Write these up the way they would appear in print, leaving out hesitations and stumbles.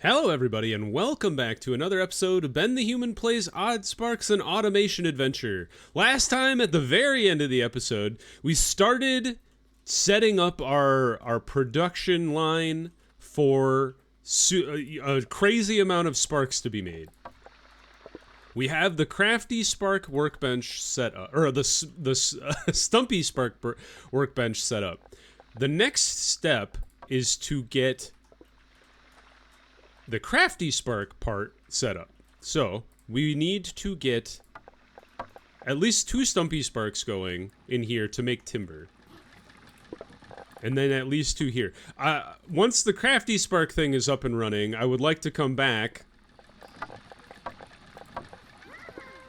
Hello everybody and welcome back to another episode of Ben the Human Plays Oddsparks, an automation adventure. Last time at the very end of the episode, we started setting up our production line for a crazy amount of sparks to be made. We have the crafty spark workbench set up, or the stumpy spark workbench set up. The next step is to get the crafty spark part set up. So we need to get at least 2 stumpy sparks going in here to make timber. And then at least 2 here. Once the crafty spark thing is up and running, I would like to come back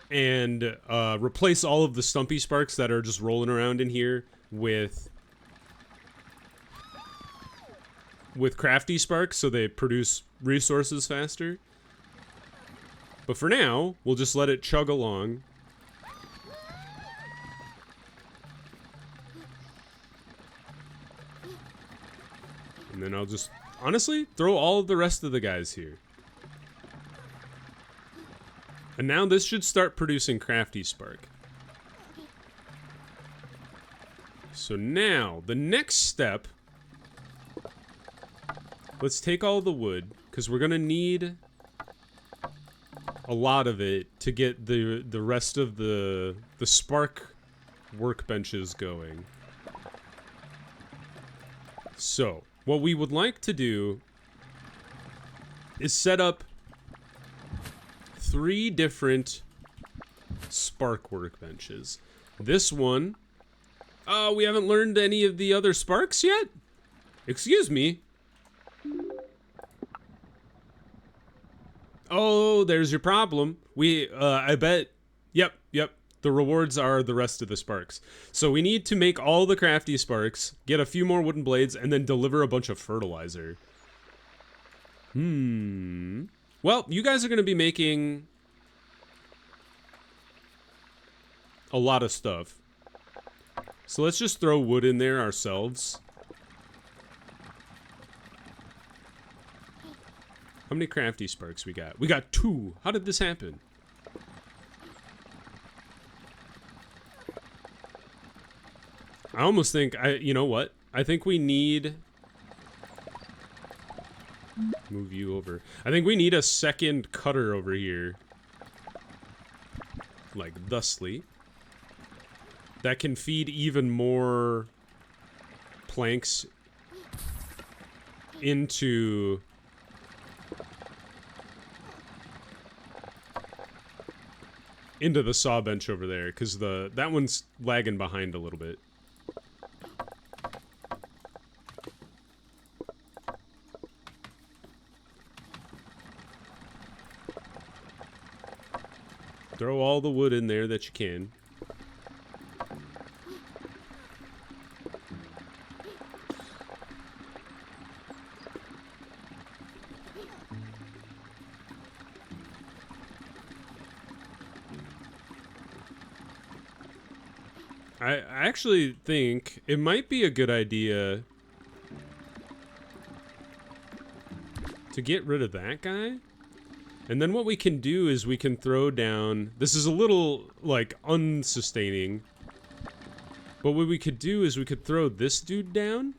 and replace all of the stumpy sparks that are just rolling around in here with crafty sparks so they produce resources faster. But for now, we'll just let it chug along. And then I'll just, honestly, throw all of the rest of the guys here. And now this should start producing crafty spark. So now, the next step, let's take all the wood, because we're going to need a lot of it to get the rest of the spark workbenches going. So, what we would like to do is set up 3 different spark workbenches. This one, we haven't learned any of the other sparks yet? Excuse me. Oh, there's your problem. I bet, yep. The rewards are the rest of the sparks. So we need to make all the crafty sparks, get a few more wooden blades, and then deliver a bunch of fertilizer. Well, you guys are going to be making a lot of stuff. So let's just throw wood in there ourselves. How many crafty sparks we got? We got 2. How did this happen? I almost think, you know what? I think we need... Move you over. I think we need a second cutter over here. Like thusly. That can feed even more planks into the saw bench over there, because that one's lagging behind a little bit. Throw all the wood in there that you can. I actually think it might be a good idea to get rid of that guy. And then what we can do is we can throw down... This is a little, like, unsustaining. But what we could do is we could throw this dude down.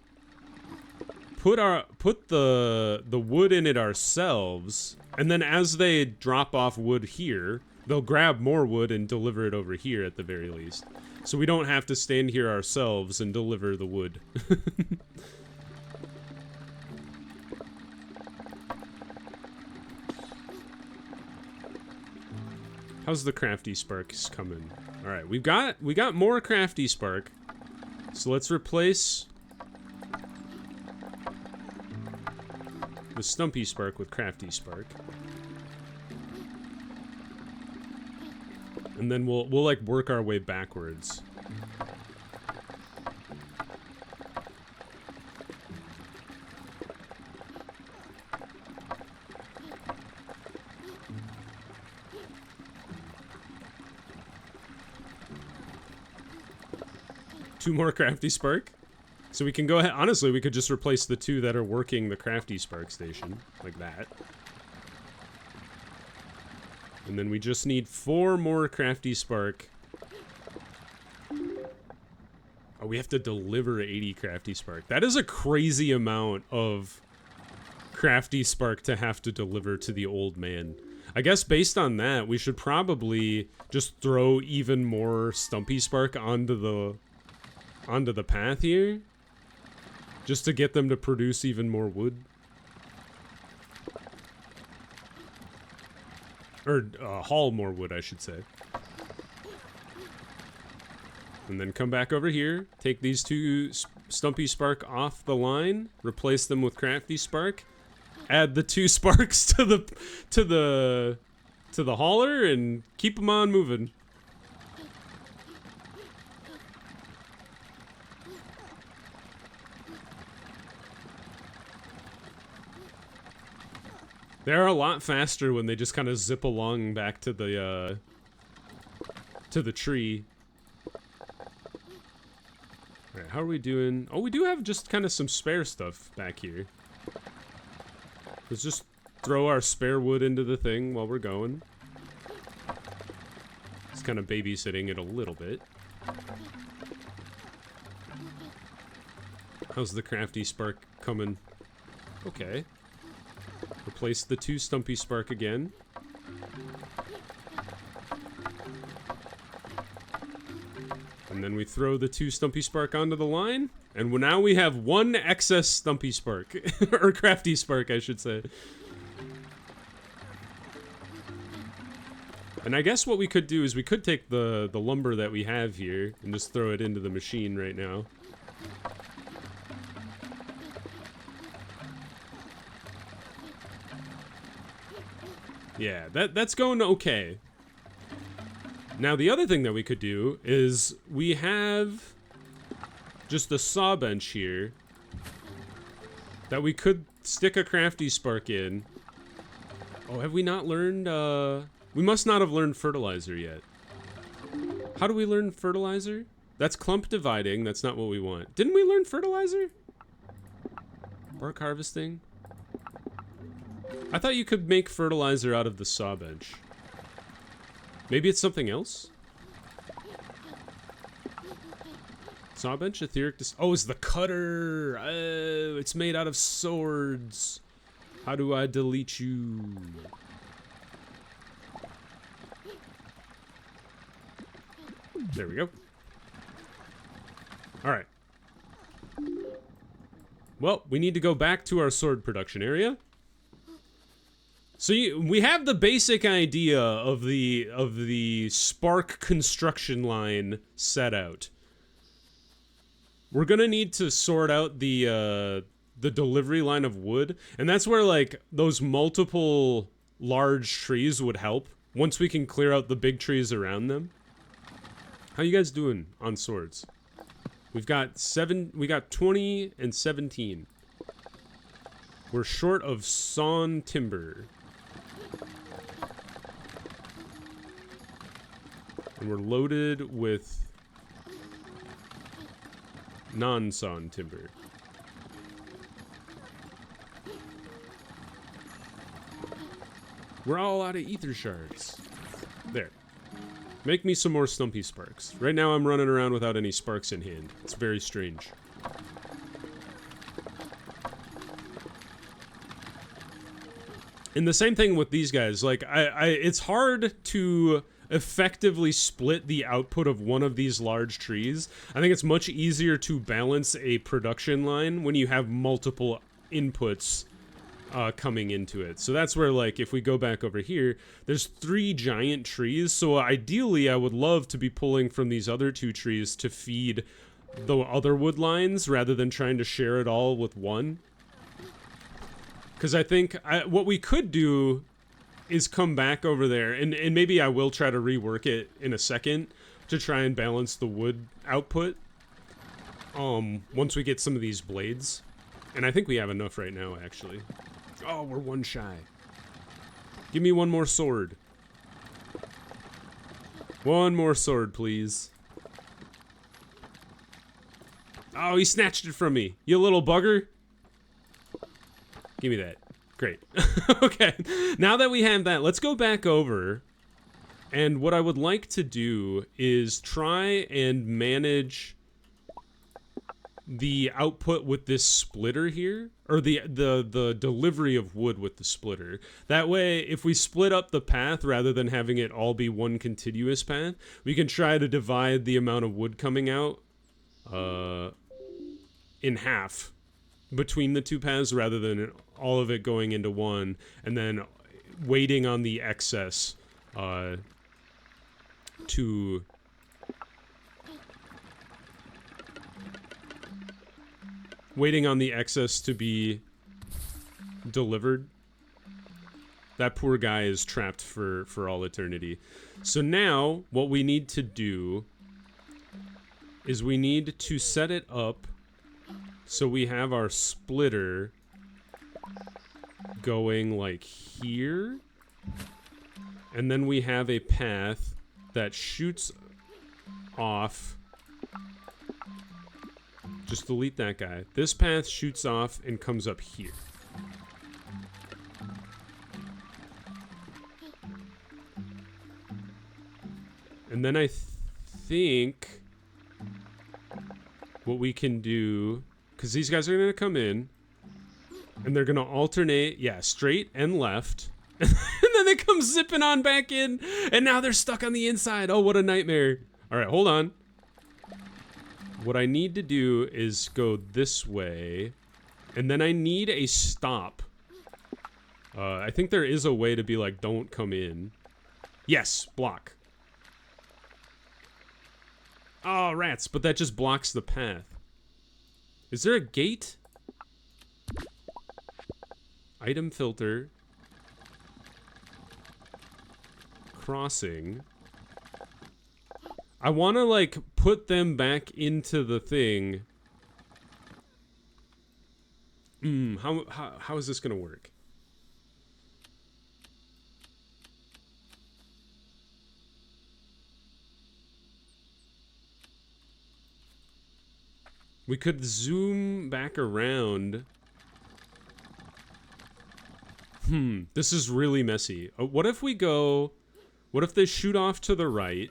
Put the wood in it ourselves. And then as they drop off wood here, they'll grab more wood and deliver it over here at the very least. So we don't have to stand here ourselves and deliver the wood. How's the crafty sparks coming? All right, we got more crafty spark. So let's replace the stumpy spark with crafty spark. And then we'll like work our way backwards. Two more crafty spark. So we can go ahead, honestly, we could just replace the 2 that are working the crafty spark station, like that. And then we just need 4 more crafty spark. Oh, we have to deliver 80 crafty spark. That is a crazy amount of crafty spark to have to deliver to the old man. I guess based on that, we should probably just throw even more stumpy spark onto the path here. Just to get them to produce even more wood. Or haul more wood, I should say. And then come back over here, take these 2 stumpy spark off the line, replace them with crafty spark, add the 2 sparks to the hauler, and keep them on moving. They're a lot faster when they just kind of zip along back to the tree. Alright, how are we doing? Oh, we do have just kind of some spare stuff back here. Let's just throw our spare wood into the thing while we're going. It's kind of babysitting it a little bit. How's the crafty spark coming? Okay. Replace the 2 stumpy spark again. And then we throw the 2 stumpy spark onto the line. And now we have 1 excess stumpy spark. Or crafty spark, I should say. And I guess what we could do is we could take the lumber that we have here and just throw it into the machine right now. Yeah, that's going okay. Now the other thing that we could do is we have just a saw bench here that we could stick a crafty spark in. Oh, have we not learned, we must not have learned fertilizer yet. How do we learn fertilizer? That's clump dividing, that's not what we want. Didn't we learn fertilizer? Bark harvesting? I thought you could make fertilizer out of the saw bench. Maybe it's something else? Saw bench, etheric oh, it's the cutter! Oh, it's made out of swords. How do I delete you? There we go. Alright. Well, we need to go back to our sword production area. So we have the basic idea of the spark construction line set out. We're gonna need to sort out the delivery line of wood, and that's where like those multiple large trees would help. Once we can clear out the big trees around them. How you guys doing on swords? We got 20 and 17. We're short of sawn timber. And we're loaded with non-sawn timber. We're all out of ether shards. There. Make me some more stumpy sparks. Right now I'm running around without any sparks in hand. It's very strange. And the same thing with these guys. Like, it's hard to effectively split the output of one of these large trees. I think it's much easier to balance a production line when you have multiple inputs coming into it. So that's where, like, if we go back over here, there's 3 giant trees. So ideally, I would love to be pulling from these other 2 trees to feed the other wood lines rather than trying to share it all with one. Because I think what we could do is come back over there, and maybe I will try to rework it in a second to try and balance the wood output once we get some of these blades. And I think we have enough right now, actually. Oh, we're 1 shy. Give me 1 more sword. 1 more sword, please. Oh, he snatched it from me. You little bugger. Give me that. Great. Okay. Now that we have that, let's go back over. And what I would like to do is try and manage the output with this splitter here, or the delivery of wood with the splitter. That way, if we split up the path rather than having it all be one continuous path, we can try to divide the amount of wood coming out in half between the two paths rather than all of it going into one and then waiting on the excess to be delivered. That poor guy is trapped for all eternity. So now what we need to do is we need to set it up so we have our splitter going like here, and then we have a path that shoots off. Just delete that guy. This path shoots off and comes up here. And then I think what we can do, because these guys are going to come in, and they're going to alternate, yeah, straight and left. And then they come zipping on back in, and now they're stuck on the inside. Oh, what a nightmare. All right, hold on. What I need to do is go this way, and then I need a stop. I think there is a way to be like, don't come in. Yes, block. Oh, rats, but that just blocks the path. Is there a gate? Item filter. Crossing. I want to, like, put them back into the thing. How is this going to work? We could zoom back around. This is really messy. What if we go... What if they shoot off to the right,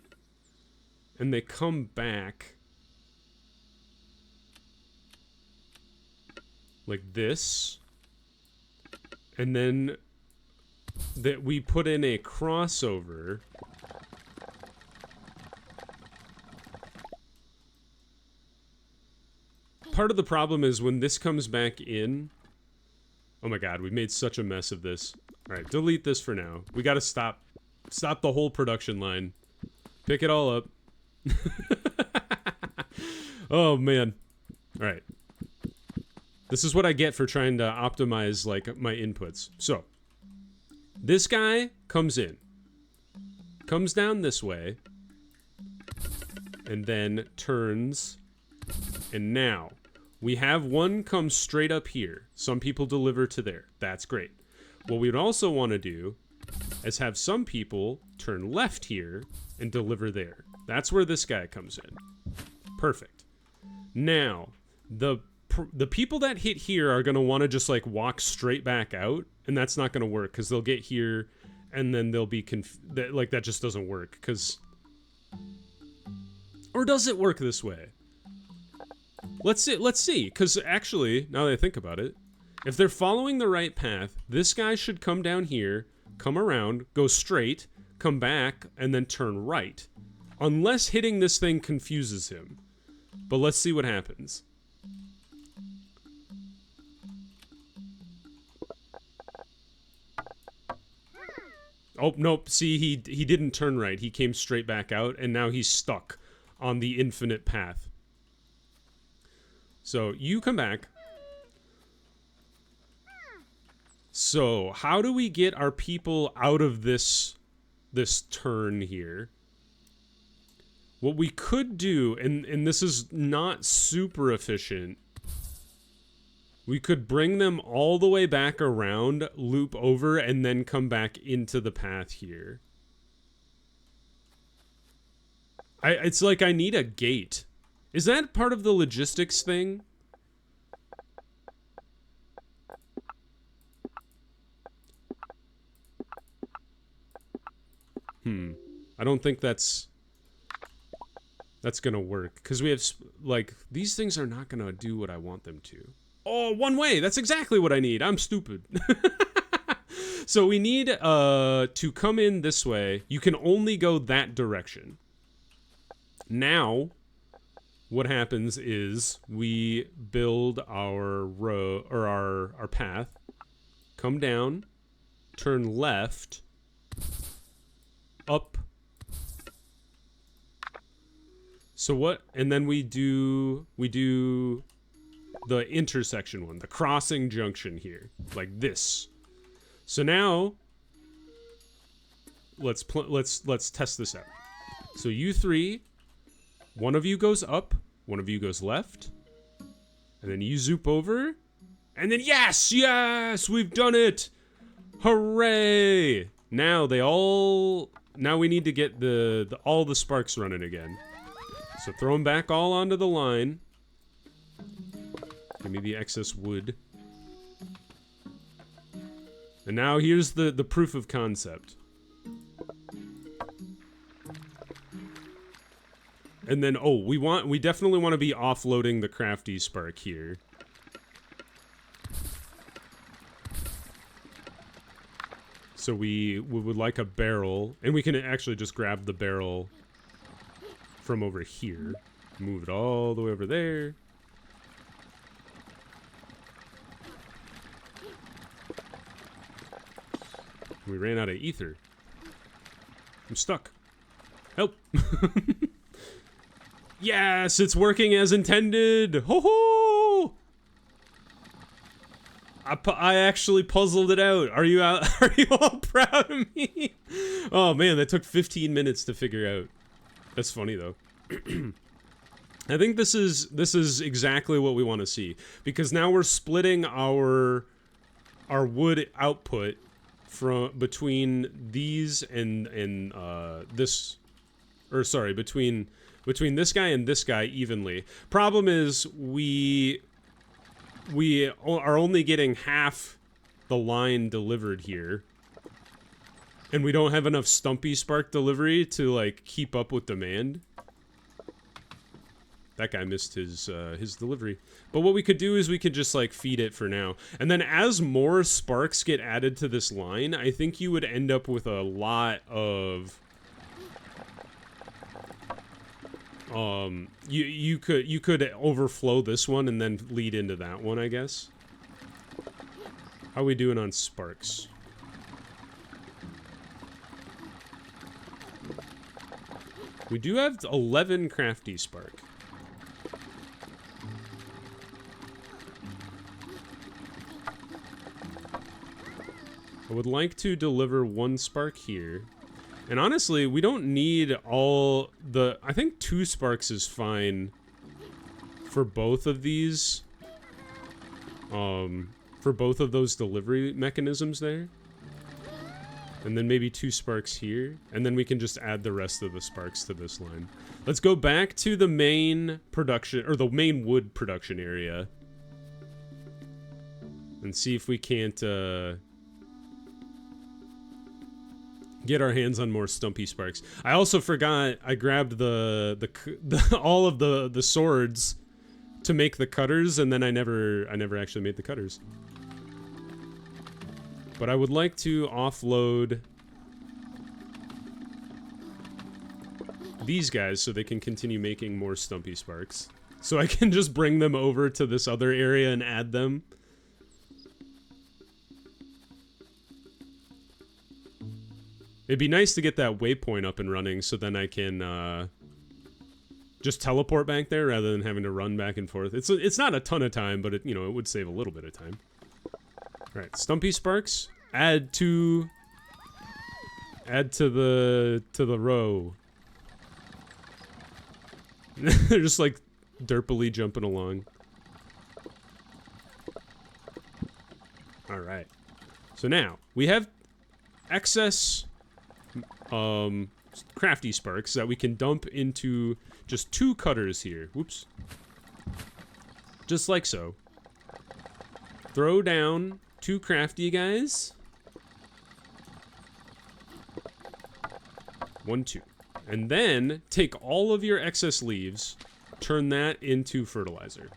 and they come back like this, and then that we put in a crossover. Part of the problem is when this comes back in. Oh my god, we made such a mess of this. Alright, delete this for now. We gotta stop the whole production line. Pick it all up. Oh man. Alright. This is what I get for trying to optimize, like, my inputs. So, this guy comes in. Comes down this way. And then turns. And now, we have one come straight up here. Some people deliver to there. That's great. What we'd also want to do is have some people turn left here and deliver there. That's where this guy comes in. Perfect. Now, the people that hit here are going to want to just, like, walk straight back out, and that's not going to work because they'll get here and then they'll be that just doesn't work because... Or does it work this way? Let's see, because actually, now that I think about it, if they're following the right path, this guy should come down here, come around, go straight, come back, and then turn right. Unless hitting this thing confuses him. But let's see what happens. Oh, nope, see, he didn't turn right. He came straight back out, and now he's stuck on the infinite path. So, you come back. So, how do we get our people out of this turn here? What we could do, and this is not super efficient, we could bring them all the way back around, loop over, and then come back into the path here. It's like I need a gate. Is that part of the logistics thing? I don't think that's gonna work, because we have, like, these things are not gonna do what I want them to. Oh, one way! That's exactly what I need! I'm stupid. So we need to come in this way. You can only go that direction. Now, what happens is we build our row, or our path, come down, turn left, up. So what, and then we do the intersection one, the crossing junction here, like this. So now, let's test this out. So you three, one of you goes up, one of you goes left, and then you zoop over, and then yes, we've done it! Hooray! Now now we need to get all the sparks running again. So throw them back all onto the line. Give me the excess wood. And now here's the proof of concept. And then, oh, we definitely want to be offloading the crafty spark here. So we would like a barrel, and we can actually just grab the barrel from over here. Move it all the way over there. We ran out of ether. I'm stuck. Help! Yes, it's working as intended! Ho ho! I actually puzzled it out. Are you all proud of me? Oh man, that took 15 minutes to figure out. That's funny though. I think this is exactly what we want to see, because now we're splitting our wood output from between these and this, or sorry, between this guy and this guy evenly. Problem is we are only getting half the line delivered here, and we don't have enough Stumpy Spark delivery to like keep up with demand. That guy missed his delivery. But what we could do is we could just like feed it for now. And then as more sparks get added to this line, I think you would end up with a lot of you could overflow this one and then lead into that one, I guess. How are we doing on sparks? We do have 11 crafty spark. I would like to deliver 1 spark here. And honestly, we don't need all the... I think 2 sparks is fine for both of these. For both of those delivery mechanisms there. And then maybe 2 sparks here. And then we can just add the rest of the sparks to this line. Let's go back to the main production, or the main wood production area. And see if we can't, get our hands on more Stumpy Sparks. I also forgot I grabbed all of the swords to make the cutters, and then I never actually made the cutters. But I would like to offload these guys so they can continue making more Stumpy Sparks. So I can just bring them over to this other area and add them. It'd be nice to get that waypoint up and running so then I can just teleport back there rather than having to run back and forth. It's not a ton of time, but it would save a little bit of time. All right, Stumpy Sparks, add to the row. They're just like derpily jumping along. All right. So now we have excess crafty sparks that we can dump into just 2 cutters here. Whoops. Just like so. Throw down 2 crafty guys. 1, 2. And then take all of your excess leaves, turn that into fertilizer.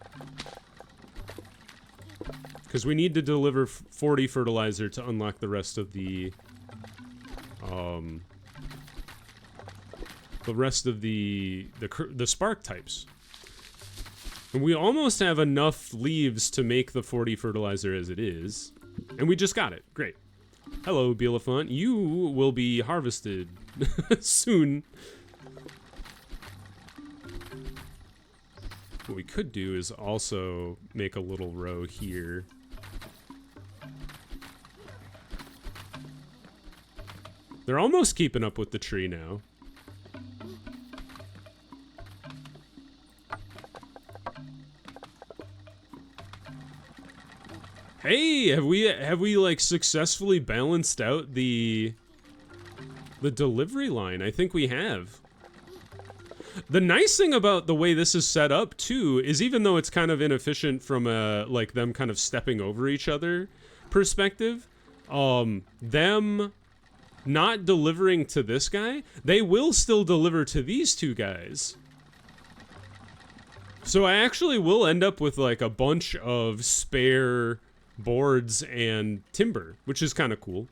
Because we need to deliver 40 fertilizer to unlock the rest of the spark types. And we almost have enough leaves to make the 40 fertilizer as it is. And we just got it. Great. Hello, Bielefant. You will be harvested soon. What we could do is also make a little row here. They're almost keeping up with the tree now. Hey, have we like successfully balanced out the delivery line? I think we have. The nice thing about the way this is set up too is even though it's kind of inefficient from a like them kind of stepping over each other perspective, them not delivering to this guy, they will still deliver to these 2 guys. So I actually will end up with like a bunch of spare boards and timber, which is kind of cool.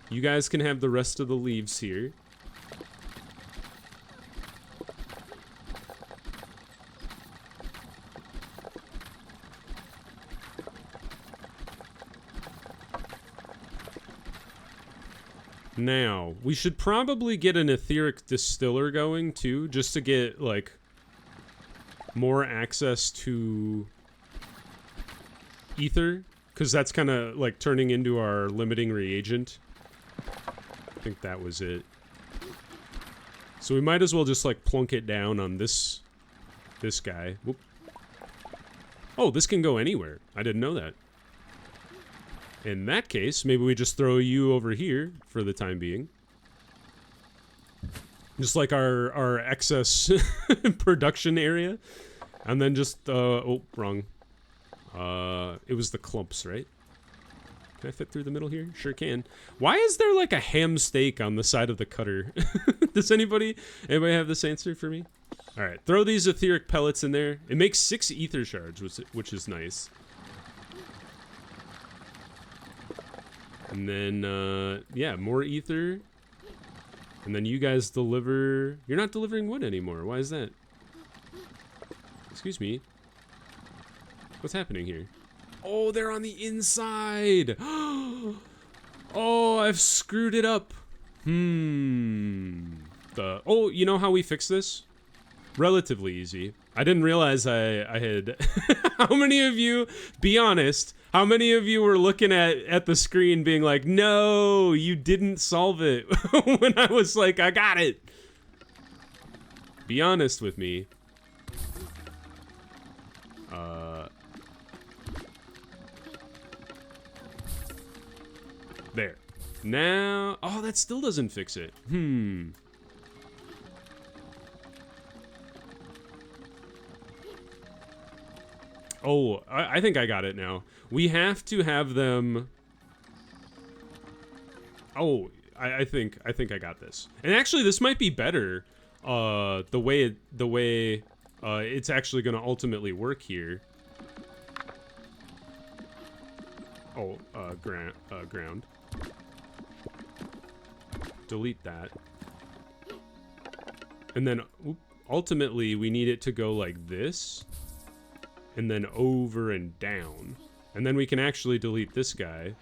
You guys can have the rest of the leaves here. Now, we should probably get an etheric distiller going too, just to get like more access to ether, because that's kind of like turning into our limiting reagent. I think that was it. So we might as well just like plunk it down on this guy. Whoop. Oh, this can go anywhere. I didn't know that. In that case, maybe we just throw you over here for the time being. Just like our excess production area. And then just, oh, wrong. It was the clumps, right? Can I fit through the middle here? Sure can. Why is there like a ham steak on the side of the cutter? Does anybody have this answer for me? All right, throw these etheric pellets in there. It makes 6 ether shards, which is nice. And then, yeah, more ether. And then you guys deliver... You're not delivering wood anymore. Why is that? Excuse me. What's happening here? Oh, they're on the inside! Oh, I've screwed it up. Oh, you know how we fix this? Relatively easy. I didn't realize I had... How many of you, be honest, how many of you were looking at the screen being like, no, you didn't solve it, when I was like, I got it? Be honest with me. There. Now, oh, that still doesn't fix it. Oh, I think I got it now. We have to have them... Oh, I think I got this. And actually, this might be better. The way it's actually going to ultimately work here. Oh, ground. Delete that. And then ultimately we need it to go like this. And then over and down. And then we can actually delete this guy.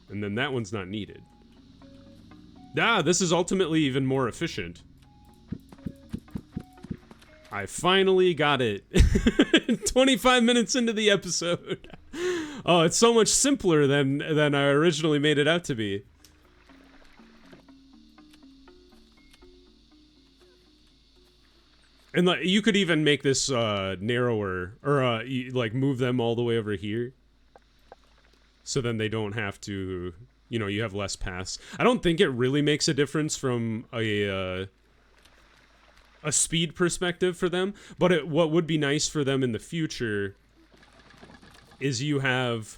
And then that one's not needed. Ah, this is ultimately even more efficient. I finally got it. 25 minutes into the episode. Oh, it's so much simpler than I originally made it out to be. And like, you could even make this narrower, or like move them all the way over here. So then they don't have to, you know, you have less paths. I don't think it really makes a difference from a speed perspective for them, but what would be nice for them in the future is you have,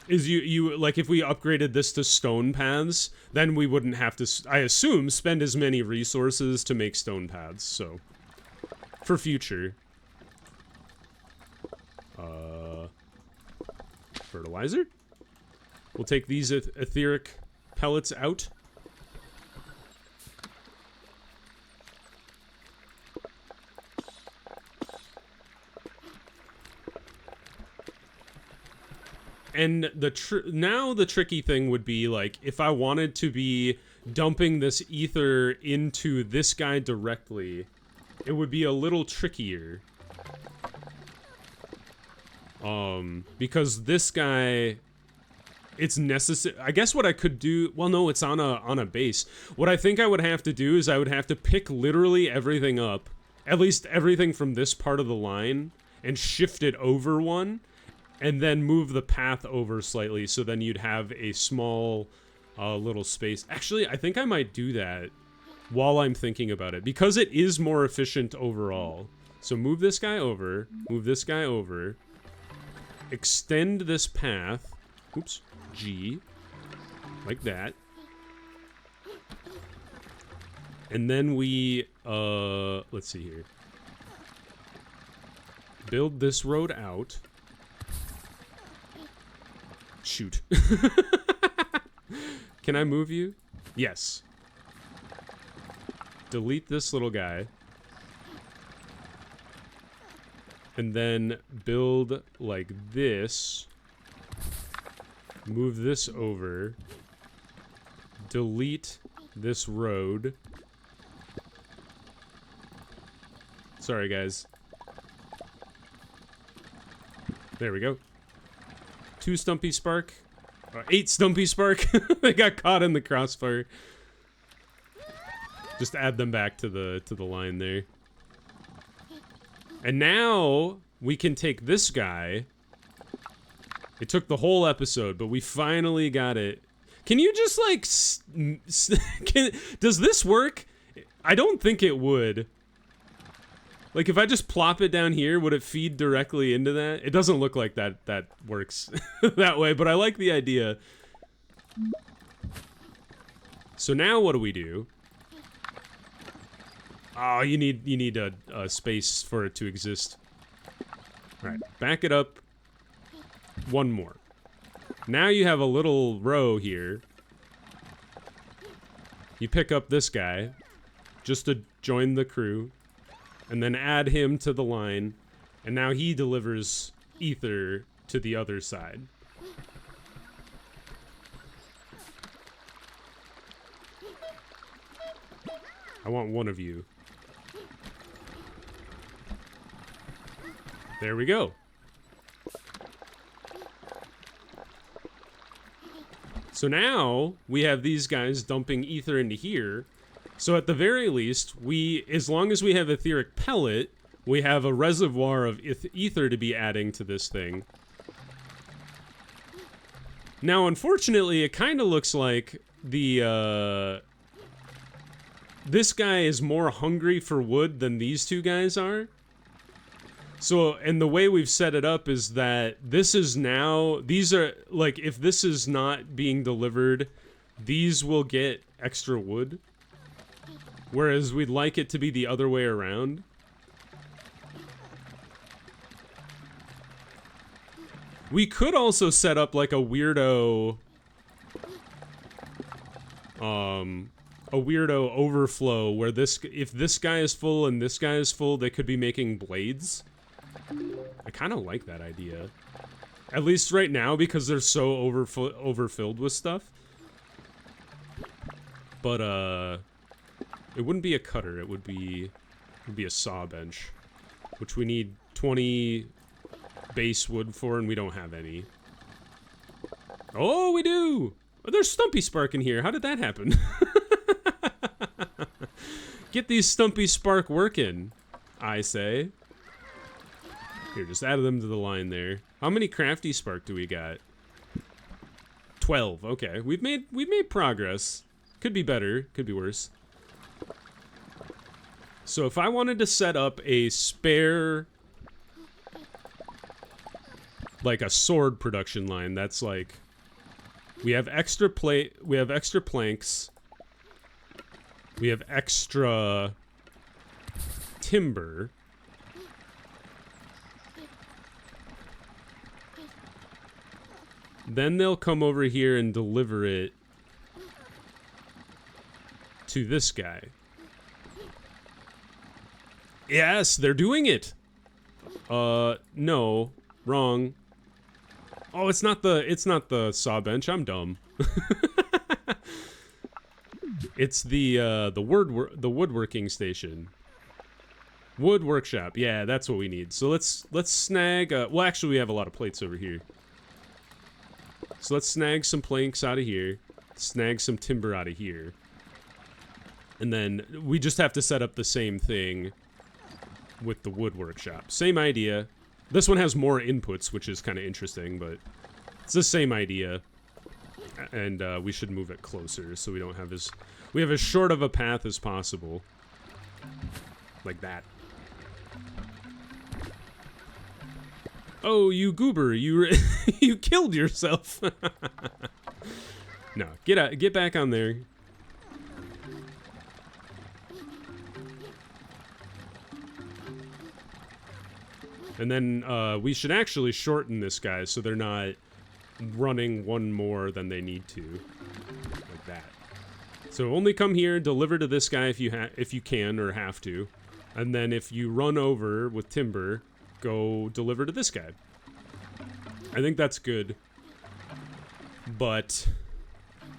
you like if we upgraded this to stone paths, then we wouldn't have to, I assume, spend as many resources to make stone paths. So for future, fertilizer. We'll take these etheric pellets out. And now the tricky thing would be, like, if I wanted to be dumping this ether into this guy directly, it would be a little trickier. Because this guy, it's necessary. I guess what I could do, well, no, it's on a base. What I think I would have to do is I would have to pick literally everything up, at least everything from this part of the line, and shift it over one, and then move the path over slightly, so then you'd have a small little space. Actually, I think I might do that while I'm thinking about it, because it is more efficient overall. So move this guy over, move this guy over, extend this path, oops, G, like that. And then we, let's see here. Build this road out. Shoot. Can I move you? Yes. Delete this little guy. And then build like this. Move this over. Delete this road. Sorry, guys. There we go. 2 Stumpy Spark. 8 Stumpy Spark. They got caught in the crossfire. Just add them back to the line there. And now we can take this guy. It took the whole episode, but we finally got it. Can you just like does this work? I don't think it would. Like, if I just plop it down here, would it feed directly into that? It doesn't look like that works that way, but I like the idea. So now what do we do? Oh, you need a space for it to exist. All right, back it up. One more. Now you have a little row here. You pick up this guy just to join the crew. And then add him to the line, and now he delivers ether to the other side. I want one of you. There we go. So now we have these guys dumping ether into here. So at the very least, as long as we have etheric pellet, we have a reservoir of ether to be adding to this thing. Now, unfortunately, it kind of looks like this guy is more hungry for wood than these two guys are. So, and the way we've set it up is that this is now, these are, like, if this is not being delivered, these will get extra wood. Whereas we'd like it to be the other way around. We could also set up like a weirdo overflow where if this guy is full and this guy is full, they could be making blades. I kind of like that idea. At least right now, because they're so overfilled with stuff. But it wouldn't be a cutter, it would be a saw bench, which we need 20 base wood for, and we don't have any. Oh, we do! Oh, there's Stumpy Spark in here. How did that happen? Get these Stumpy Spark working, I say. Here, just add them to the line there. How many crafty spark do we got? 12. Okay, we've made progress. Could be better, could be worse. So if I wanted to set up a spare, like a sword production line, that's like, we have extra we have extra planks, we have extra timber. Then they'll come over here and deliver it to this guy. Yes, they're doing it. No, wrong. Oh, it's not the saw bench. I'm dumb. It's the woodworking station. Wood workshop. Yeah, that's what we need. So let's snag. Well, actually, we have a lot of plates over here. So let's snag some planks out of here, snag some timber out of here, and then we just have to set up the same thing with the wood workshop. Same idea. This one has more inputs, which is kind of interesting, but it's the same idea. And we should move it closer so we don't have we have as short of a path as possible. Like that. Oh, you goober, you you killed yourself. No, get back on there. And then we should actually shorten this guy so they're not running one more than they need to. Like that. So only come here, deliver to this guy if you can or have to. And then if you run over with timber, go deliver to this guy. I think that's good. But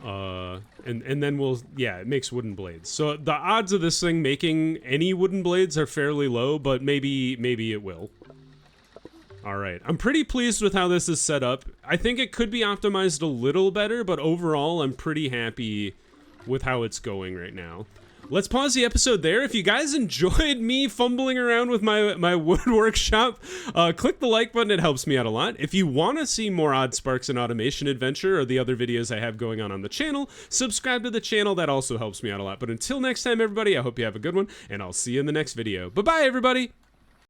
and then we'll, yeah, it makes wooden blades. So the odds of this thing making any wooden blades are fairly low, but maybe it will. All right, I'm pretty pleased with how this is set up. I think it could be optimized a little better, but overall I'm pretty happy with how it's going right now. Let's pause the episode there. If you guys enjoyed me fumbling around with my wood workshop, click the like button. It helps me out a lot. If you want to see more Oddsparks and Automation Adventure or the other videos I have going on the channel, subscribe to the channel. That also helps me out a lot. But until next time, everybody, I hope you have a good one, and I'll see you in the next video. Bye-bye, everybody!